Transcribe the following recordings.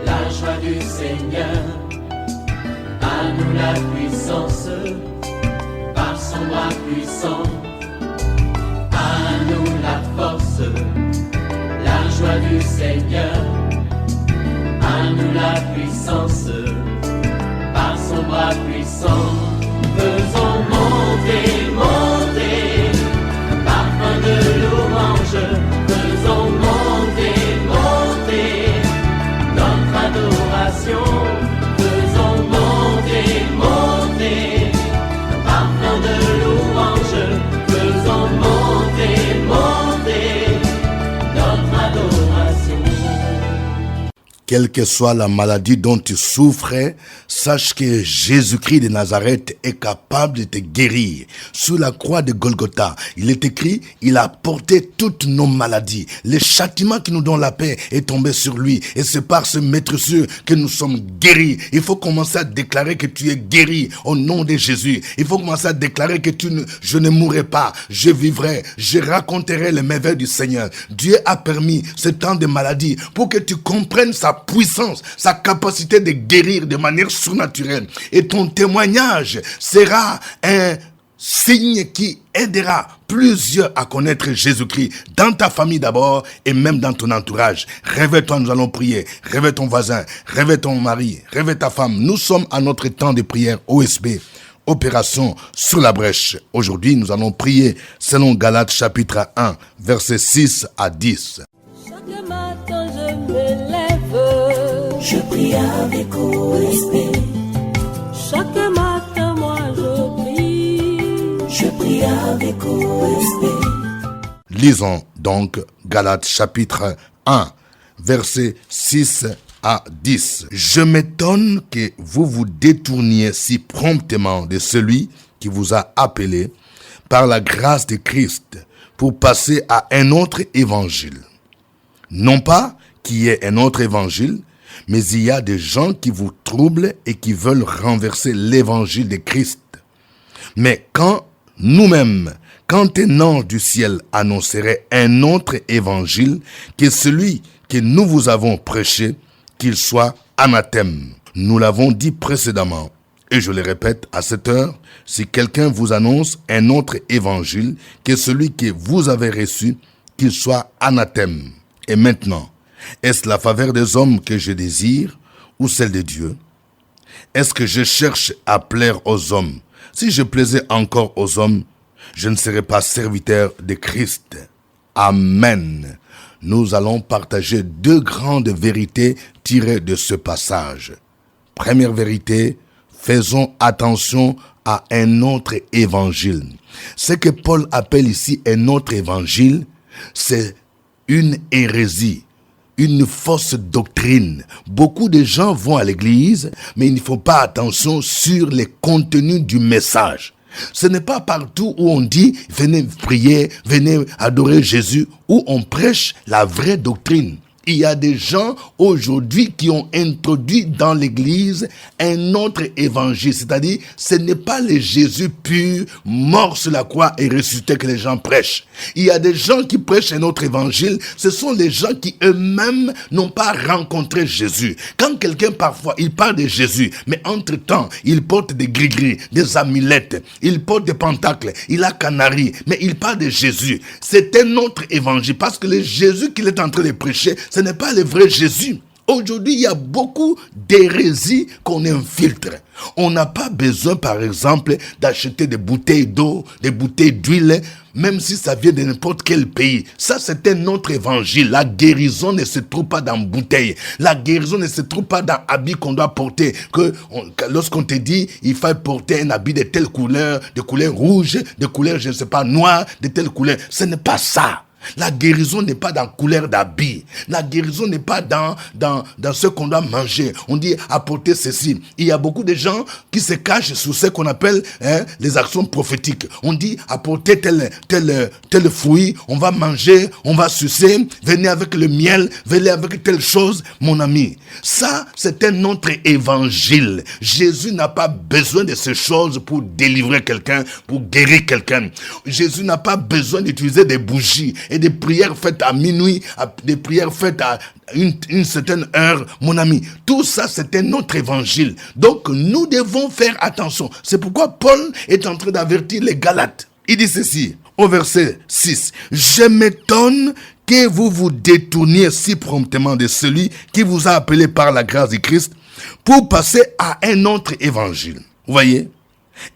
la joie du Seigneur. À nous la puissance, par son bras puissant. À nous la force, la joie du Seigneur. À nous la puissance, par son bras puissant. Faisons monter, monter, parfum de louange. Faisons monter, monter, notre adoration. Faisons monter, monter, parfum de louange. Faisons monter, monter, notre adoration. Quelle que soit la maladie dont tu souffres, sache que Jésus-Christ de Nazareth est capable de te guérir. Sur la croix de Golgotha, il est écrit, il a porté toutes nos maladies. Le châtiment qui nous donne la paix est tombé sur lui. Et c'est par ce maître sûr que nous sommes guéris. Il faut commencer à déclarer que tu es guéri au nom de Jésus. Il faut commencer à déclarer que je ne mourrai pas, je vivrai, je raconterai les merveilles du Seigneur. Dieu a permis ce temps de maladie pour que tu comprennes sa puissance, sa capacité de guérir de manière surnaturelle. Et ton témoignage sera un signe qui aidera plusieurs à connaître Jésus-Christ dans ta famille d'abord et même dans ton entourage. Réveille-toi, nous allons prier. Réveille ton voisin, réveille ton mari, réveille ta femme. Nous sommes à notre temps de prière OSB. Opération sur la brèche. Aujourd'hui, nous allons prier selon Galates chapitre 1, versets 6 à 10. Chaque matin je me lève, je prie avec OSB. Chaque matin moi je prie avec OSB. Lisons donc Galates chapitre 1, versets 6 à 10. Je m'étonne que vous vous détourniez si promptement de celui qui vous a appelé par la grâce de Christ pour passer à un autre évangile. Non pas qu'il y ait un autre évangile, mais il y a des gens qui vous troublent et qui veulent renverser l'évangile de Christ. Mais quand un ange du ciel annoncerait un autre évangile que celui que nous vous avons prêché, qu'il soit anathème. Nous l'avons dit précédemment, et je le répète à cette heure, si quelqu'un vous annonce un autre évangile que celui que vous avez reçu, qu'il soit anathème. Et maintenant, est-ce la faveur des hommes que je désire ou celle de Dieu? Est-ce que je cherche à plaire aux hommes? Si je plaisais encore aux hommes, je ne serais pas serviteur de Christ. Amen. Nous allons partager deux grandes vérités tirées de ce passage. Première vérité, faisons attention à un autre évangile. Ce que Paul appelle ici un autre évangile, c'est une hérésie, une fausse doctrine. Beaucoup de gens vont à l'église, mais il ne faut pas attention sur les contenus du message. Ce n'est pas partout où on dit « venez prier, venez adorer Jésus » où on prêche la vraie doctrine. Il y a des gens aujourd'hui qui ont introduit dans l'église un autre évangile, c'est-à-dire ce n'est pas le Jésus pur, mort sur la croix et ressuscité que les gens prêchent. Il y a des gens qui prêchent un autre évangile, ce sont les gens qui eux-mêmes n'ont pas rencontré Jésus. Quand quelqu'un parfois, il parle de Jésus, mais entre-temps, il porte des gris-gris, des amulettes, il porte des pentacles, il a canaris, mais il parle de Jésus. C'est un autre évangile parce que le Jésus qu'il est en train de prêcher, ce n'est pas le vrai Jésus. Aujourd'hui, il y a beaucoup d'hérésies qu'on infiltre. On n'a pas besoin, par exemple, d'acheter des bouteilles d'eau, des bouteilles d'huile, même si ça vient de n'importe quel pays. Ça, c'est un autre évangile. La guérison ne se trouve pas dans bouteille. La guérison ne se trouve pas dans habit qu'on doit porter. Lorsqu'on te dit, il faut porter un habit de telle couleur, de couleur rouge, de couleur, je ne sais pas, noire, de telle couleur. Ce n'est pas ça. La guérison n'est pas dans la couleur d'habit. La guérison n'est pas dans ce qu'on doit manger. On dit apporter ceci. Il y a beaucoup de gens qui se cachent sous ce qu'on appelle les actions prophétiques. On dit apporter tel fruit, on va manger, on va sucer, venez avec le miel, venez avec telle chose, mon ami. Ça, c'est un autre évangile. Jésus n'a pas besoin de ces choses pour délivrer quelqu'un, pour guérir quelqu'un. Jésus n'a pas besoin d'utiliser des bougies. et des prières faites à minuit, des prières faites à une certaine heure, mon ami. Tout ça, c'est un autre évangile. Donc, nous devons faire attention. C'est pourquoi Paul est en train d'avertir les Galates. Il dit ceci, au verset 6. « Je m'étonne que vous vous détourniez si promptement de celui qui vous a appelé par la grâce du Christ pour passer à un autre évangile. » Vous voyez?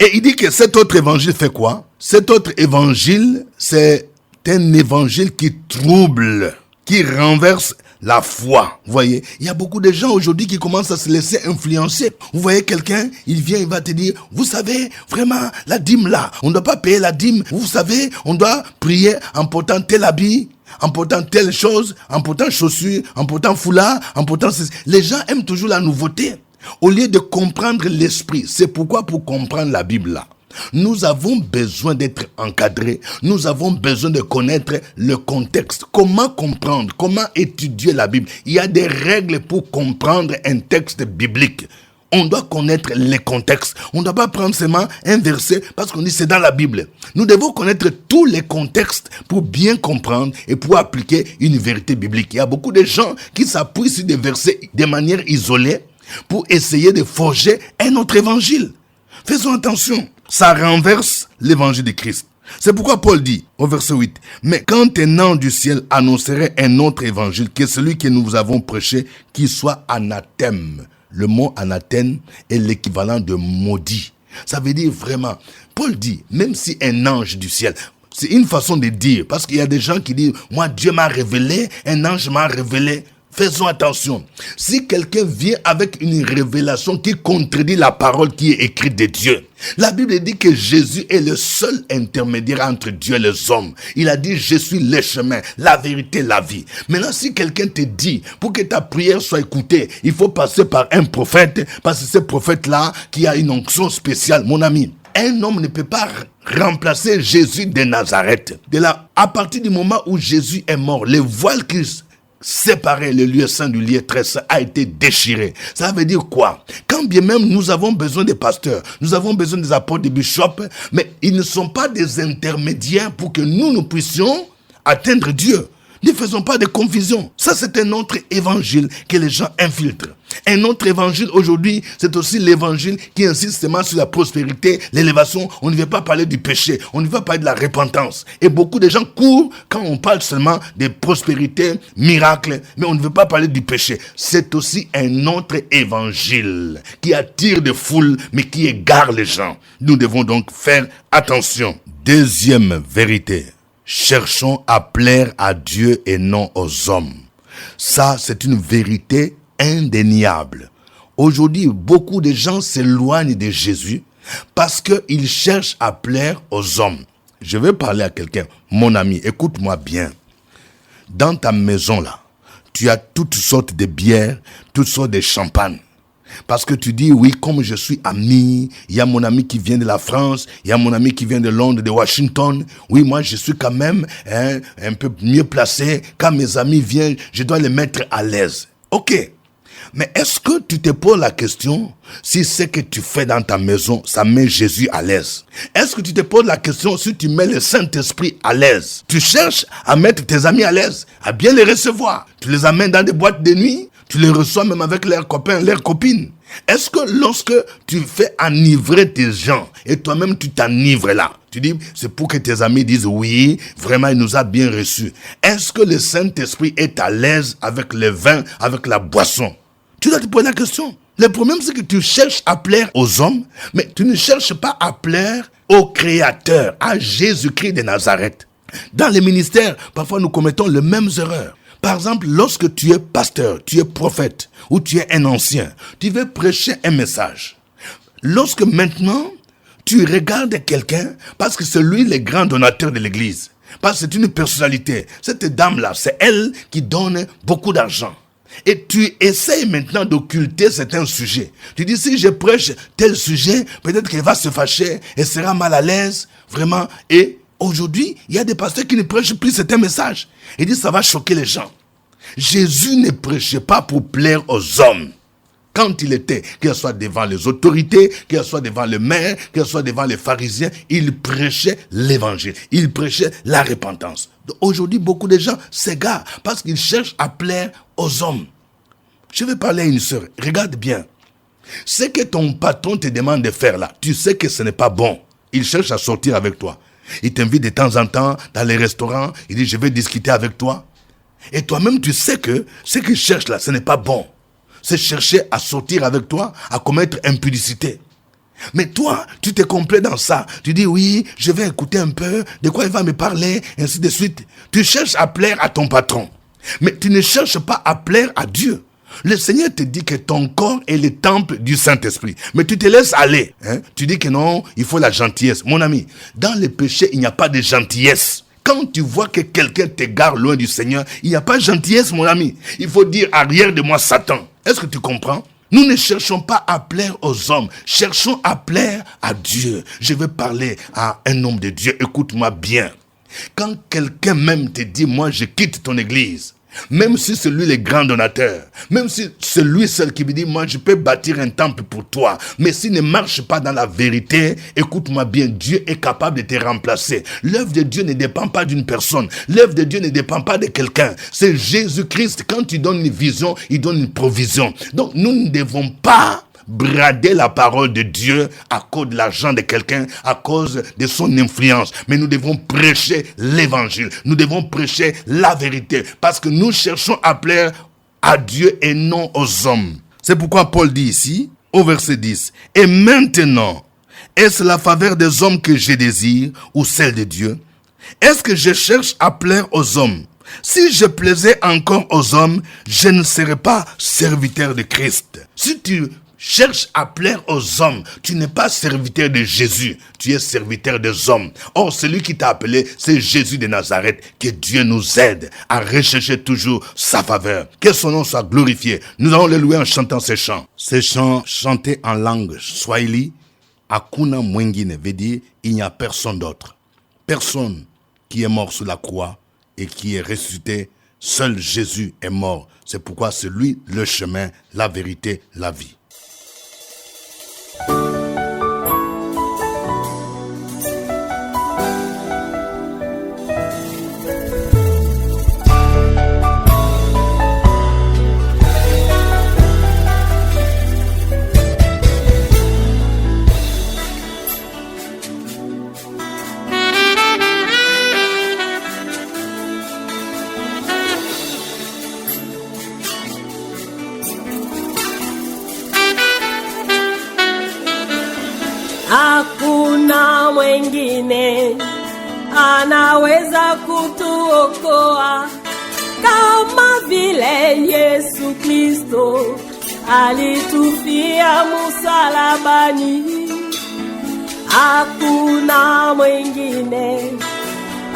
Et il dit que cet autre évangile fait quoi? Cet autre évangile, c'est un évangile qui trouble, qui renverse la foi. Vous voyez, il y a beaucoup de gens aujourd'hui qui commencent à se laisser influencer. Vous voyez quelqu'un, il vient, il va te dire, vous savez, vraiment, la dîme là, on ne doit pas payer la dîme. Vous savez, on doit prier en portant tel habit, en portant telle chose, en portant chaussures, en portant foulard, en portant... Les gens aiment toujours la nouveauté, au lieu de comprendre l'esprit. C'est pourquoi, pour comprendre la Bible là, nous avons besoin d'être encadrés. Nous avons besoin de connaître le contexte. Comment comprendre? Comment étudier la Bible? Il y a des règles pour comprendre un texte biblique. On doit connaître les contextes. On ne doit pas prendre seulement un verset parce qu'on dit c'est dans la Bible. Nous devons connaître tous les contextes pour bien comprendre et pour appliquer une vérité biblique. Il y a beaucoup de gens qui s'appuient sur des versets de manière isolée pour essayer de forger un autre évangile. Faisons attention. Ça renverse l'évangile de Christ. C'est pourquoi Paul dit au verset 8, « Mais quand un ange du ciel annoncerait un autre évangile que celui que nous vous avons prêché, qu'il soit anathème. » Le mot anathème est l'équivalent de maudit. Ça veut dire vraiment, Paul dit, même si un ange du ciel, c'est une façon de dire, parce qu'il y a des gens qui disent, moi Dieu m'a révélé, un ange m'a révélé. Faisons attention. Si quelqu'un vient avec une révélation qui contredit la parole qui est écrite de Dieu, la Bible dit que Jésus est le seul intermédiaire entre Dieu et les hommes. Il a dit, je suis le chemin, la vérité, la vie. Maintenant, si quelqu'un te dit, pour que ta prière soit écoutée, il faut passer par un prophète, parce que ce prophète-là, qui a une onction spéciale, mon ami, un homme ne peut pas remplacer Jésus de Nazareth. De là, à partir du moment où Jésus est mort, le voile qui séparer le lieu saint du lieu très saint a été déchiré. Ça veut dire quoi? Quand bien même nous avons besoin des pasteurs, nous avons besoin des apôtres, des bishops, mais ils ne sont pas des intermédiaires pour que nous puissions atteindre Dieu. Ne faisons pas de confusion. Ça, c'est un autre évangile que les gens infiltrent. Un autre évangile aujourd'hui, c'est aussi l'évangile qui insiste seulement sur la prospérité, l'élévation. On ne veut pas parler du péché, on ne veut pas parler de la repentance. Et beaucoup de gens courent quand on parle seulement de prospérité, miracles, mais on ne veut pas parler du péché. C'est aussi un autre évangile qui attire des foules, mais qui égare les gens. Nous devons donc faire attention. Deuxième vérité. Cherchons à plaire à Dieu et non aux hommes. Ça, c'est une vérité indéniable. Aujourd'hui, beaucoup de gens s'éloignent de Jésus parce qu'ils cherchent à plaire aux hommes. Je vais parler à quelqu'un. Mon ami, écoute-moi bien. Dans ta maison là, tu as toutes sortes de bières, toutes sortes de champagne. Parce que tu dis, oui, comme je suis ami, il y a mon ami qui vient de la France, il y a mon ami qui vient de Londres, de Washington. Oui, moi, je suis quand même un peu mieux placé. Quand mes amis viennent, je dois les mettre à l'aise. Ok. Mais est-ce que tu te poses la question si ce que tu fais dans ta maison, ça met Jésus à l'aise? Est-ce que tu te poses la question si tu mets le Saint-Esprit à l'aise? Tu cherches à mettre tes amis à l'aise, à bien les recevoir. Tu les amènes dans des boîtes de nuit. Tu les reçois même avec leurs copains, leurs copines. Est-ce que lorsque tu fais enivrer tes gens et toi-même tu t'enivres là, tu dis c'est pour que tes amis disent oui, vraiment il nous a bien reçus. Est-ce que le Saint-Esprit est à l'aise avec le vin, avec la boisson? Tu dois te poser la question. Le problème c'est que tu cherches à plaire aux hommes, mais tu ne cherches pas à plaire au Créateur, à Jésus-Christ de Nazareth. Dans les ministères, parfois nous commettons les mêmes erreurs. Par exemple, lorsque tu es pasteur, tu es prophète ou tu es un ancien, tu veux prêcher un message. Lorsque maintenant, tu regardes quelqu'un parce que c'est lui le grand donateur de l'église, parce que c'est une personnalité. Cette dame-là, c'est elle qui donne beaucoup d'argent. Et tu essayes maintenant d'occulter certains sujets. Tu dis, si je prêche tel sujet, peut-être qu'elle va se fâcher, elle sera mal à l'aise, vraiment, et aujourd'hui, il y a des pasteurs qui ne prêchent plus certains messages. Ils disent ça va choquer les gens. Jésus ne prêchait pas pour plaire aux hommes. quand il était, qu'il soit devant les autorités, qu'il soit devant le maire, qu'il soit devant les pharisiens, il prêchait l'évangile, il prêchait la repentance. Aujourd'hui, beaucoup de gens s'égarent parce qu'ils cherchent à plaire aux hommes. Je vais parler à une sœur, regarde bien. Ce que ton patron te demande de faire là, tu sais que ce n'est pas bon. Il cherche à sortir avec toi. Il t'invite de temps en temps dans les restaurants, il dit je vais discuter avec toi. Et toi-même tu sais que ce qu'il cherche là, ce n'est pas bon. C'est chercher à sortir avec toi, à commettre impudicité. Mais toi, tu te complais dans ça. Tu dis oui, je vais écouter un peu, de quoi il va me parler, ainsi de suite. Tu cherches à plaire à ton patron. Mais tu ne cherches pas à plaire à Dieu. Le Seigneur te dit que ton corps est le temple du Saint-Esprit. Mais tu te laisses aller. Tu dis que non, il faut la gentillesse. Mon ami, dans le péché, il n'y a pas de gentillesse. Quand tu vois que quelqu'un t'égare loin du Seigneur, il n'y a pas de gentillesse, mon ami. Il faut dire arrière de moi, Satan. Est-ce que tu comprends? Nous ne cherchons pas à plaire aux hommes. Cherchons à plaire à Dieu. Je vais parler à un homme de Dieu. Écoute-moi bien. Quand quelqu'un même te dit, moi je quitte ton église, même si c'est lui le grand donateur, même si c'est lui seul qui me dit, moi je peux bâtir un temple pour toi, mais s'il ne marche pas dans la vérité, écoute-moi bien, Dieu est capable de te remplacer. L'œuvre de Dieu ne dépend pas d'une personne, l'œuvre de Dieu ne dépend pas de quelqu'un, c'est Jésus-Christ. Quand il donne une vision, il donne une provision. Donc nous ne devons pas brader la parole de Dieu à cause de l'argent de quelqu'un, à cause de son influence. Mais nous devons prêcher l'évangile. Nous devons prêcher la vérité. Parce que nous cherchons à plaire à Dieu et non aux hommes. C'est pourquoi Paul dit ici, au verset 10, « Et maintenant, est-ce la faveur des hommes que je désire ou celle de Dieu? Est-ce que je cherche à plaire aux hommes? Si je plaisais encore aux hommes, je ne serais pas serviteur de Christ. » Si tu cherche à plaire aux hommes, tu n'es pas serviteur de Jésus, tu es serviteur des hommes. Or, celui qui t'a appelé, c'est Jésus de Nazareth. Que Dieu nous aide à rechercher toujours sa faveur. Que son nom soit glorifié. Nous allons le louer en chantant ces chants. Ces chants chantés en langue swahili, Hakuna mwingine veut dire il n'y a personne d'autre. Personne qui est mort sur la croix et qui est ressuscité. Seul Jésus est mort. C'est pourquoi c'est lui le chemin, la vérité, la vie. Hakuna mwingine anaweza kutuokoa kama vile Yesu Kristo alitufia msalabani. Hakuna mwingine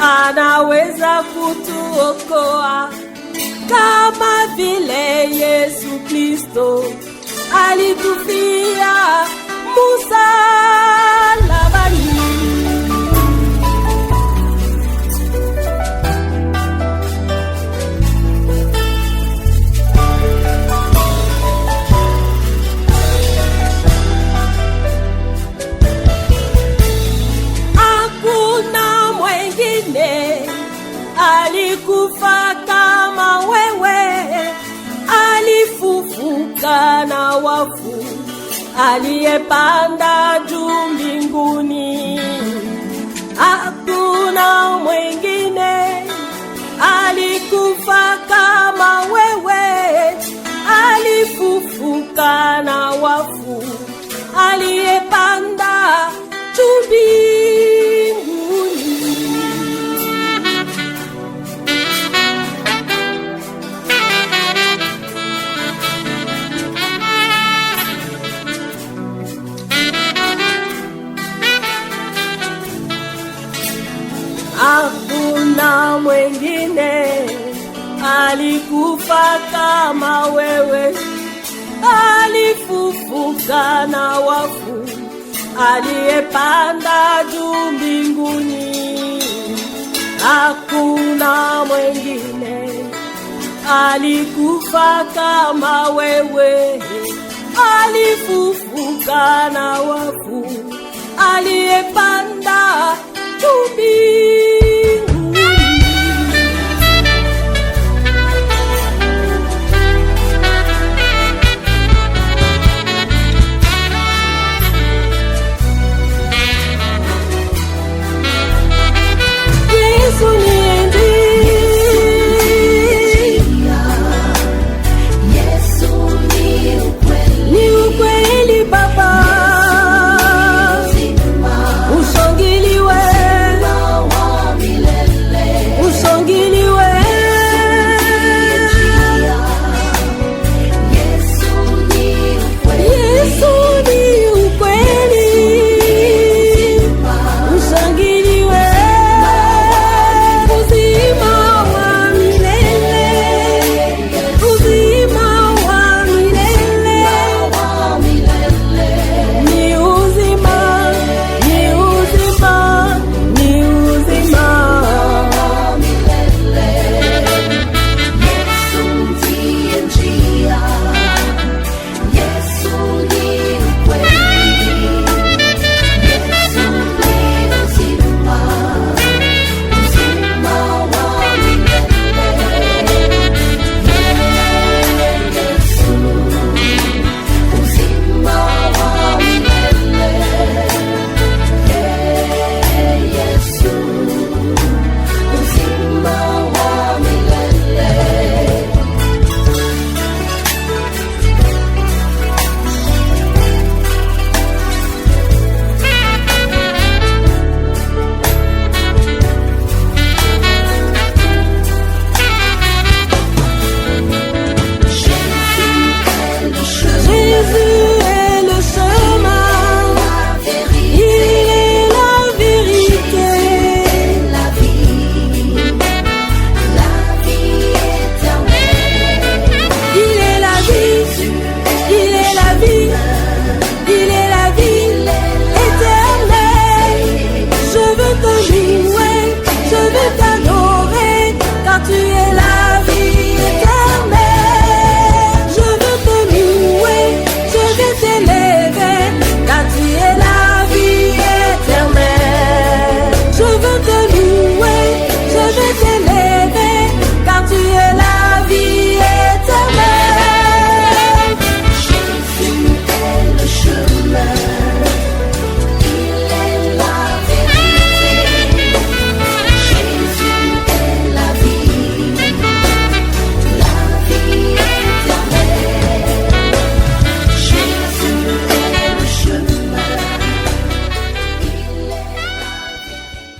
anaweza kutuokoa kama vile Yesu Kristo alitufia msalabani. Hakuna mwingine alikufa kama wewe, alifufuka na wafu, aliyepanda juu mbinguni. Hakuna mwingine alikufa kama wewe, alifufuka na wafu, aliyepanda juu mbinguni. Hakuna mwingine alikufa kama wewe, alifufuka na wafu, aliyepanda juu mbinguni. Hakuna mwingine alikufa kama wewe, alifufuka na wafu, aliyepanda juu mbinguni. Yesu ni njia, Yesu ni ukweli, ni ukweli Baba. Ushangiliwe, ushangiliwe. Yesu ni ukweli, ushangiliwe. Uzima wa milele, uzima wa milele. Ni uzima, ni uzima, ni uzima.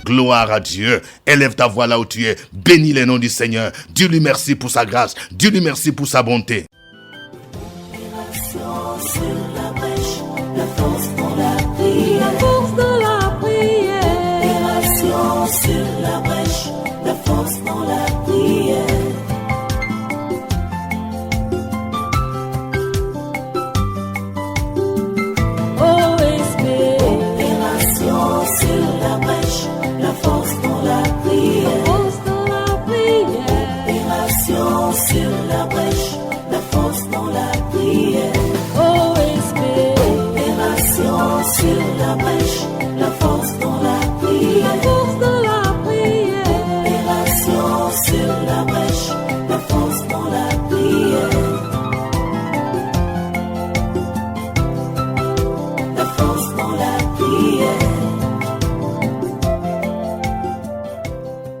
Gloire à Dieu. Élève ta voix là où tu es. Bénis le nom du Seigneur. Dis-lui merci pour sa grâce. Dis-lui merci pour sa bonté.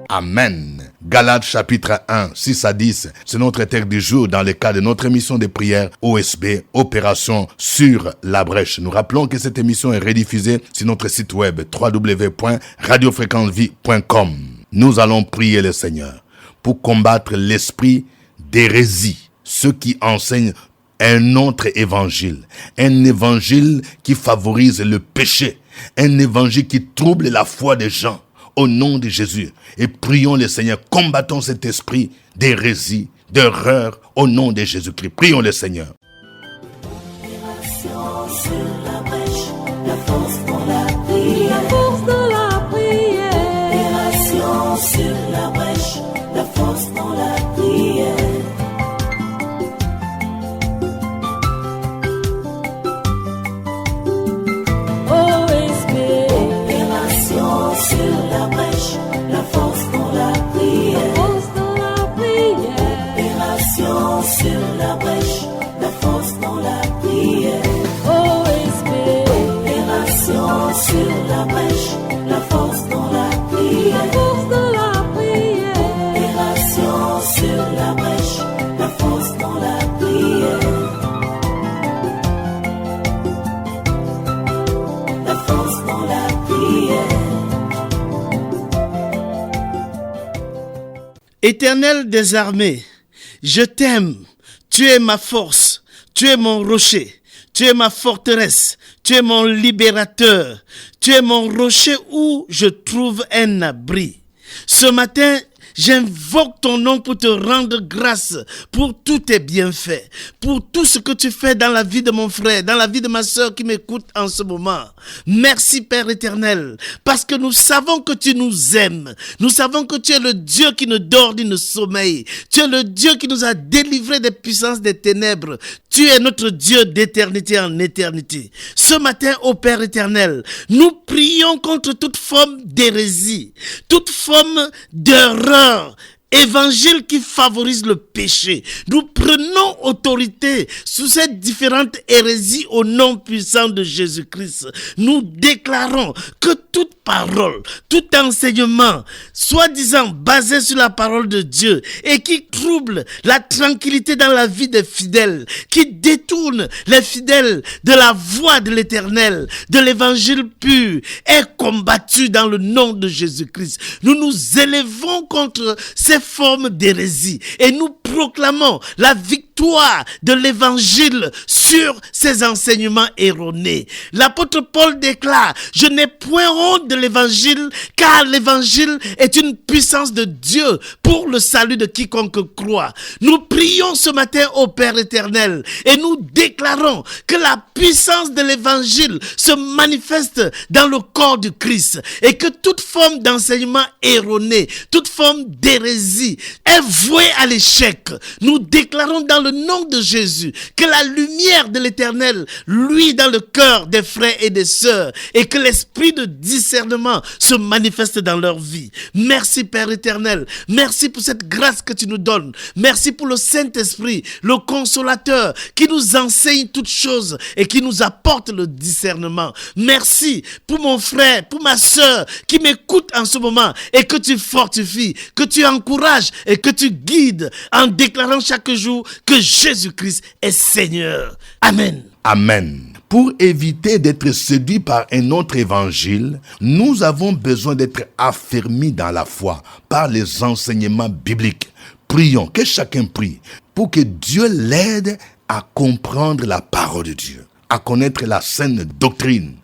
Amen. Galates chapitre 1, 6 à 10, c'est notre texte du jour dans le cadre de notre émission de prière OSB, Opération sur la brèche. Nous rappelons que cette émission est rediffusée sur notre site web www.radiofréquencevie.com. Nous allons prier le Seigneur pour combattre l'esprit d'hérésie, ceux qui enseignent un autre évangile, un évangile qui favorise le péché, un évangile qui trouble la foi des gens. Au nom de Jésus, et prions le Seigneur, combattons cet esprit d'hérésie, d'erreur, au nom de Jésus-Christ. Prions le Seigneur. Éternel des armées, je t'aime, tu es ma force, tu es mon rocher, tu es ma forteresse, tu es mon libérateur, tu es mon rocher où je trouve un abri. Ce matin, j'invoque ton nom pour te rendre grâce pour tous tes bienfaits, pour tout ce que tu fais dans la vie de mon frère, dans la vie de ma soeur qui m'écoute en ce moment. Merci Père éternel, parce que nous savons que tu nous aimes. Nous savons que tu es le Dieu qui ne dort ni ne sommeille. Tu es le Dieu qui nous a délivrés des puissances des ténèbres. Tu es notre Dieu d'éternité en éternité. Ce matin, ô Père éternel, nous prions contre toute forme d'hérésie, toute forme d'erreur, évangile qui favorise le péché. Nous prenons autorité sur ces différentes hérésies au nom puissant de Jésus-Christ. Nous déclarons que toute parole, tout enseignement, soi-disant basé sur la parole de Dieu et qui trouble la tranquillité dans la vie des fidèles, qui détourne les fidèles de la voie de l'Éternel, de l'évangile pur, est combattu dans le nom de Jésus-Christ. Nous nous élevons contre ces formes d'hérésie et nous proclamons la victoire de l'évangile sur ces enseignements erronés. L'apôtre Paul déclare: je n'ai point honte de l'évangile, car l'évangile est une puissance de Dieu pour le salut de quiconque croit. Nous prions ce matin au Père éternel et nous déclarons que la puissance de l'évangile se manifeste dans le corps du Christ et que toute forme d'enseignement erroné, toute forme d'hérésie est vouée à l'échec. Nous déclarons dans le nom de Jésus que la lumière de l'Éternel luit dans le cœur des frères et des sœurs et que l'esprit de discernement se manifeste dans leur vie. Merci Père éternel, merci pour cette grâce que tu nous donnes. Merci pour le Saint-Esprit, le consolateur qui nous enseigne toutes choses et qui nous apporte le discernement. Merci pour mon frère, pour ma sœur qui m'écoute en ce moment et que tu fortifies, que tu encourages et que tu guides en déclarant chaque jour que Jésus-Christ est Seigneur. Amen. Amen. Pour éviter d'être séduits par un autre évangile, nous avons besoin d'être affermis dans la foi par les enseignements bibliques. Prions, que chacun prie, pour que Dieu l'aide à comprendre la parole de Dieu, à connaître la saine doctrine,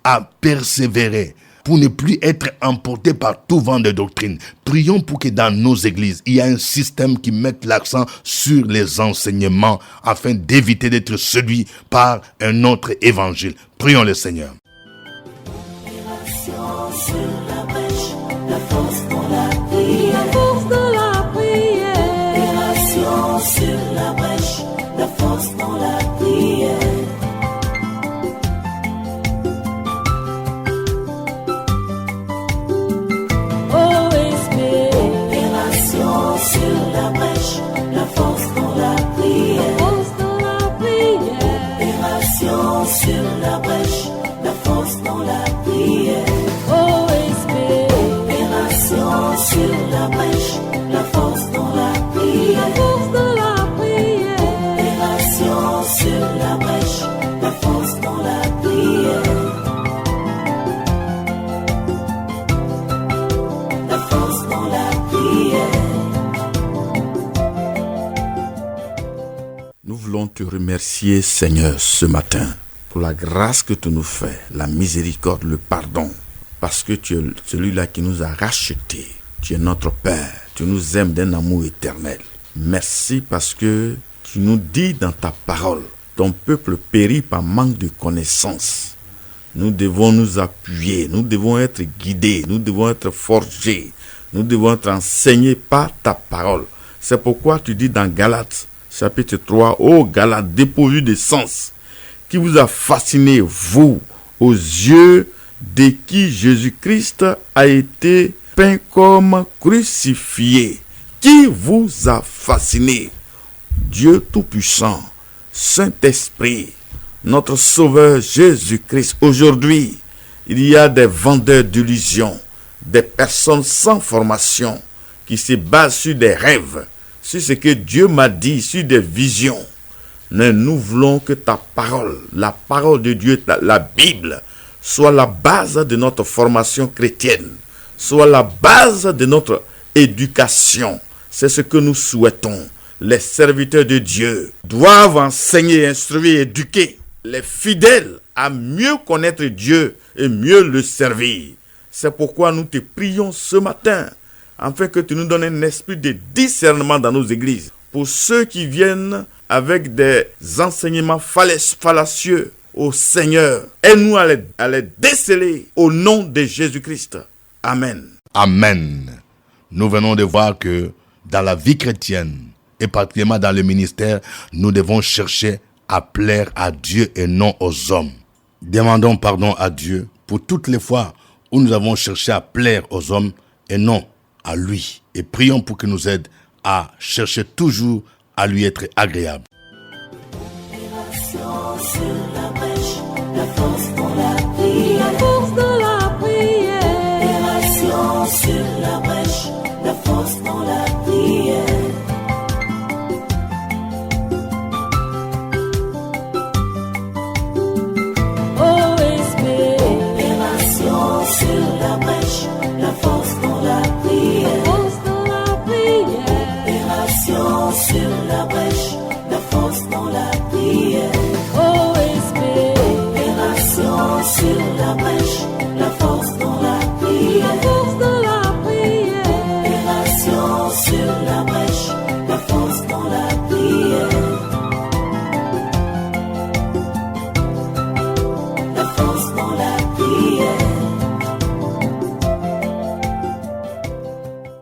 à persévérer, pour ne plus être emporté par tout vent de doctrine. Prions pour que dans nos églises, il y ait un système qui mette l'accent sur les enseignements afin d'éviter d'être séduit par un autre évangile. Prions le Seigneur. Te remercier, Seigneur, ce matin pour la grâce que tu nous fais, la miséricorde, le pardon, parce que tu es celui-là qui nous a rachetés. Tu es notre Père, tu nous aimes d'un amour éternel. Merci parce que tu nous dis dans ta parole, ton peuple périt par manque de connaissance. Nous devons nous appuyer, nous devons être guidés, nous devons être forgés, nous devons être enseignés par ta parole. C'est pourquoi tu dis dans Galates, chapitre 3, ô Galates dépourvus de sens, qui vous a fasciné, vous, aux yeux de qui Jésus-Christ a été peint comme crucifié. Qui vous a fasciné? Dieu Tout-Puissant, Saint-Esprit, notre Sauveur Jésus-Christ. Aujourd'hui, il y a des vendeurs d'illusions, des personnes sans formation qui se basent sur des rêves, sur ce que Dieu m'a dit, sur des visions. Mais nous voulons que ta parole, la parole de Dieu, la Bible, soit la base de notre formation chrétienne, soit la base de notre éducation. C'est ce que nous souhaitons. Les serviteurs de Dieu doivent enseigner, instruire, éduquer les fidèles à mieux connaître Dieu et mieux le servir. C'est pourquoi nous te prions ce matin, afin que tu nous donnes un esprit de discernement dans nos églises. Pour ceux qui viennent avec des enseignements fallacieux au Seigneur, aide-nous à les déceler au nom de Jésus-Christ. Amen. Amen. Nous venons de voir que dans la vie chrétienne, et particulièrement dans le ministère, nous devons chercher à plaire à Dieu et non aux hommes. Demandons pardon à Dieu pour toutes les fois où nous avons cherché à plaire aux hommes et non à lui. Et prions pour qu'il nous aide à chercher toujours à lui être agréable. Sur la brèche, la force dans la prière. La force dans la prière. Opération sur la brèche, la force dans la prière. La force dans la prière. Force dans la prière. Opération sur la brèche. La force dans la prière. OSB. Opération sur la brèche. La force dans la prière. La force dans la prière. Opération sur la brèche. La force dans la prière. La force dans la prière.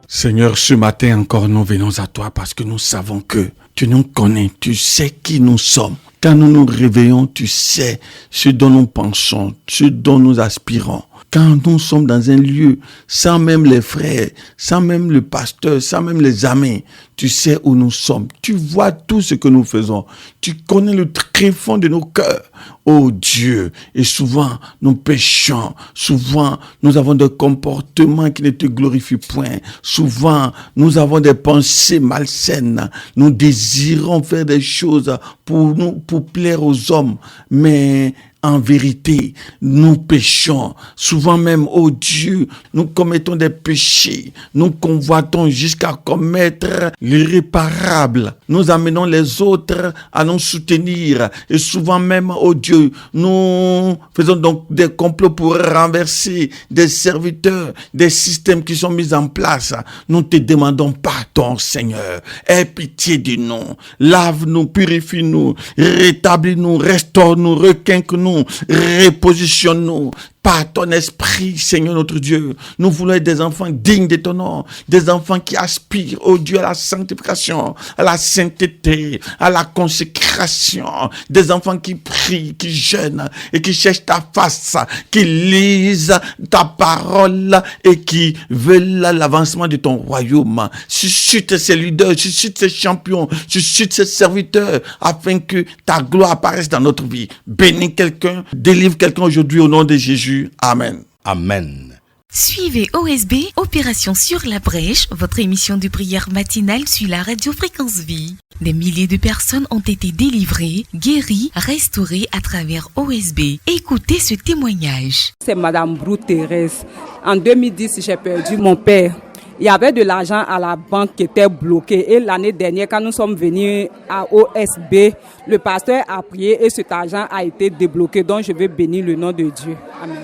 Seigneur, ce matin encore, nous venons à toi parce que nous savons que tu nous connais, tu sais qui nous sommes. Quand nous nous réveillons, tu sais ce dont nous pensons, ce dont nous aspirons. Quand nous sommes dans un lieu, sans même les frères, sans même le pasteur, sans même les amis, tu sais où nous sommes. Tu vois tout ce que nous faisons. Tu connais le tréfonds de nos cœurs. Oh Dieu, et souvent nous péchons, souvent nous avons des comportements qui ne te glorifient point, souvent nous avons des pensées malsaines, nous désirons faire des choses pour plaire aux hommes, mais en vérité, nous péchons. Souvent même, oh Dieu, nous commettons des péchés. Nous convoitons jusqu'à commettre l'irréparable. Nous amenons les autres à nous soutenir. Et souvent même, oh Dieu, nous faisons donc des complots pour renverser des serviteurs, des systèmes qui sont mis en place. Nous te demandons pardon, Seigneur. Aie pitié de nous. Lave-nous, purifie-nous, rétablis-nous, restaure-nous, requinque-nous, repositionne-nous par ton esprit, Seigneur notre Dieu. Nous voulons être des enfants dignes de ton nom, des enfants qui aspirent, oh Dieu, à la sanctification, à la sainteté, à la consécration, des enfants qui prient, qui jeûnent et qui cherchent ta face, qui lisent ta parole et qui veulent l'avancement de ton royaume. Suscite ces leaders, suscite ces champions, suscite ces serviteurs afin que ta gloire apparaisse dans notre vie. Bénis quelqu'un, délivre quelqu'un aujourd'hui au nom de Jésus. Amen. Amen. Suivez OSB, Opération sur la brèche, votre émission de prière matinale sur la radio Fréquence Vie. Des milliers de personnes ont été délivrées, guéries, restaurées à travers OSB. Écoutez ce témoignage. C'est Madame Brou Thérèse. En 2010, j'ai perdu mon père. Il y avait de l'argent à la banque qui était bloqué. Et l'année dernière, quand nous sommes venus à OSB, le pasteur a prié et cet argent a été débloqué. Donc, je vais bénir le nom de Dieu. Amen.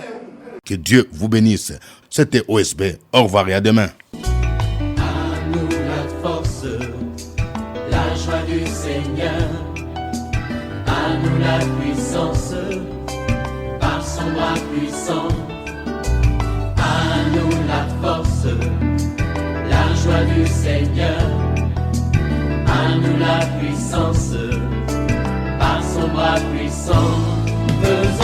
Que Dieu vous bénisse. C'était OSB. Au revoir et à demain. À nous la force, la joie du Seigneur. À nous la puissance, par son bras puissant. À nous la force, la joie du Seigneur. À nous la puissance, par son bras puissant. Faisons